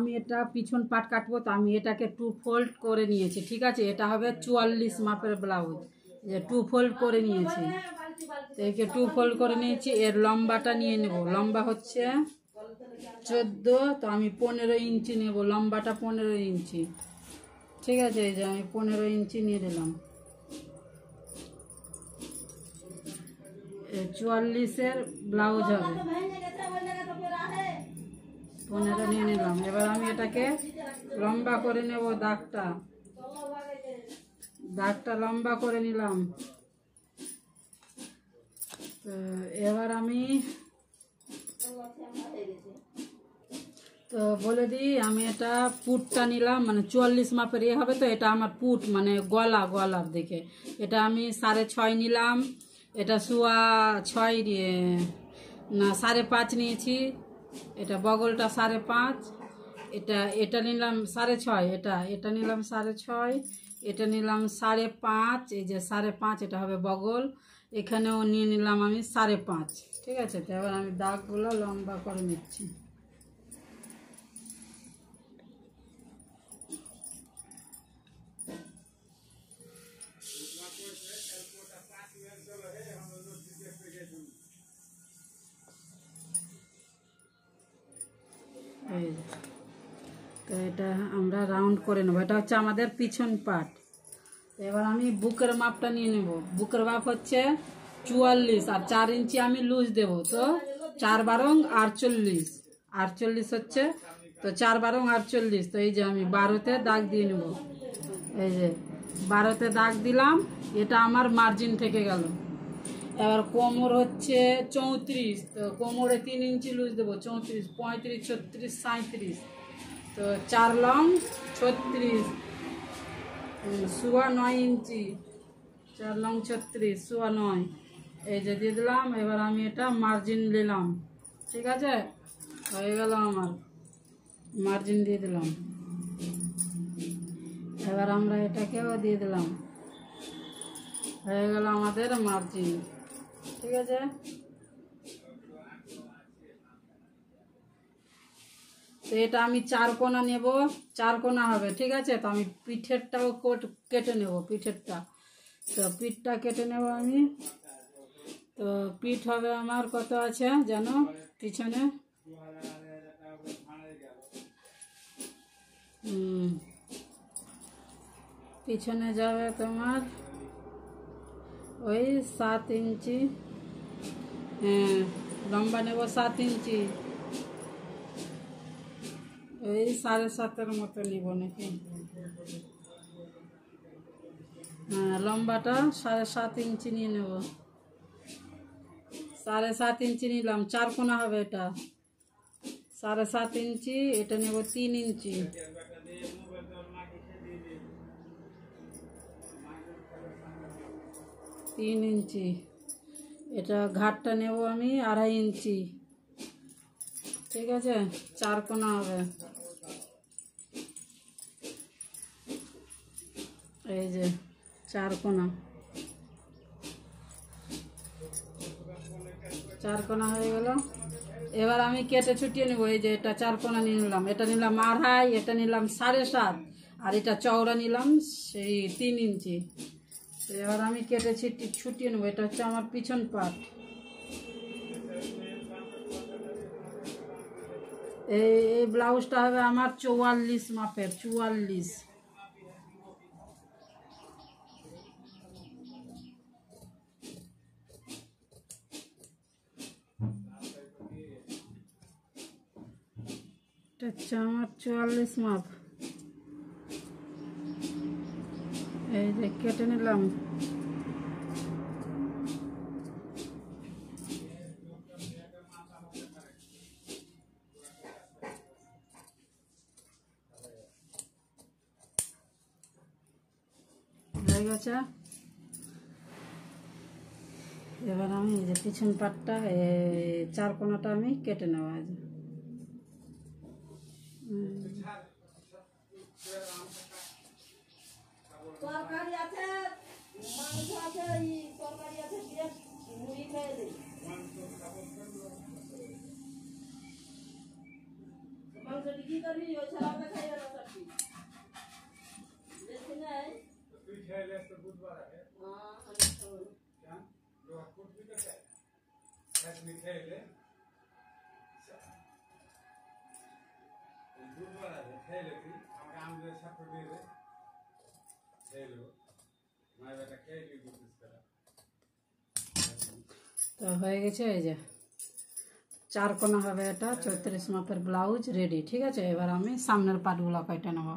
আমি এটা পিছন পাট কাটবো, তো আমি এটাকে 2 ফোল্ড করে নিয়েছি। ঠিক আছে, এটা হবে 44 মাপের ব্লাউজ, যে 2 ফোল্ড করে নিয়েছি। তো একে 2 ফোল্ড করে নিয়েছি। এর লম্বাটা নিয়ে নেব, লম্বা হচ্ছে 14, তো আমি 15 ইঞ্চি নেব, লম্বাটা 15 ইঞ্চি। ঠিক আছে, এই যে আমি 15 ইঞ্চি নিয়ে নিলাম। 44-এর ব্লাউজ হবে, 15 নিয়ে নিলাম। এবার আমি এটাকে লম্বা করে নেব, দাগটা লম্বা করে নিলাম। তো এবার আমি তো বলে দিই, আমি এটা পুটটা নিলাম, মানে 44 মাপের ইয়ে হবে, তো এটা আমার পুট মানে গলার দিকে। এটা আমি 6.5 নিলাম, এটা 6.25 দিয়ে না 5.5 নিয়েছি, এটা বগলটা 5.5, এটা নিলাম 6.5, এটা নিলাম 6.5, এটা নিলাম 5.5, এই যে 5.5, এটা হবে বগল। এখানেও নিয়ে নিলাম আমি 5.5। ঠিক আছে, তো এবার আমি দাগগুলো লম্বা করে নিচ্ছি। তো এটা আমরা রাউন্ড করে নেবো, এটা হচ্ছে আমাদের পিছন পার্ট। এবার আমি বুকের মাপটা নিয়ে নেব। বুকের মাপ হচ্ছে 44, আর 4 ইঞ্চি আমি লুজ দেব। তো 4 বারং 48 হচ্ছে, তো 4 বারং 48। তো এই যে আমি 12তে দাগ দিয়ে নেব, এই যে 12তে দাগ দিলাম, এটা আমার মার্জিন থেকে গেল। এবার কোমর হচ্ছে 34, তো কোমরে 3 ইঞ্চি লুজ দেবো, 34, 35, 36, 37। তো 4 লং 36, সোয়া 9 ইঞ্চি, 4 লং 36, সোয়া 9, এই যে দিয়ে দিলাম। এবার আমি এটা মার্জিন নিলাম। ঠিক আছে, হয়ে গেল আমার মার্জিন দিয়ে দিলাম। এবার আমরা এটাকেও দিয়ে দিলাম, হয়ে গেল আমাদের মার্জিন। ঠিক আছে, তো এটা আমি 4 কোণা নেব, 4 কোণা হবে। ঠিক আছে, তো আমি পিঠেরটাও কেটে নেব, পিঠেরটা। তো পিঠটা কেটে নেব আমি। তো পিঠ হবে আমার কত আছে জানো, পিছনে পিছনে যাবে তোমার ওই 7 ইঞ্চি। হ্যাঁ, লম্বা নেব 7 ইঞ্চি, ওই 7.5-এর মতো নিব নাকি। হ্যাঁ, লম্বাটা 7.5 ইঞ্চি নিয়ে নেব, 7.5 ইঞ্চি নিলাম। 4 কোণা হবে এটা, 7.5 ইঞ্চি। এটা নেব 3 ইঞ্চি, 3 ইঞ্চি। এটা ঘাটটা নেব আমি 2.5 ইঞ্চি। ঠিক আছে, 4 কোণা হবে। এই যে 4 কোণা, 4 কোণা হয়ে গেল। এবার আমি কেটে ছুটিয়ে নেব। এই যে এটা 4 কোণা নিয়ে নিলাম, এটা নিলাম 2.5, এটা নিলাম 7.5, আর এটা চওড়া নিলাম সেই 3 ইঞ্চি। তো এবার আমি কেটে ছুটিয়ে নেবো। এটা হচ্ছে আমার পিছন পাট। এই ব্লাউজটা হবে আমার 44 মাপের, 44। এটা হচ্ছে আমার 44 মাপ। এই যে কেটে নিলাম। হয়ে গেছে। এবার আমি এই যে পিছন পাটটা 4 কোণাটা আমি কেটে নেওয়া আছে। তরকারি আছে, মাংস আছে, তরকারি আছে, দিয়ে মুড়ি খেয়ে দিই। মাংস তো হয়ে গেছে, এই যে 4 কোনা হবে, এটা 34 মাপের ব্লাউজ রেডি। ঠিক আছে, এবার আমি সামনের পাটগুলো কেটে নেব।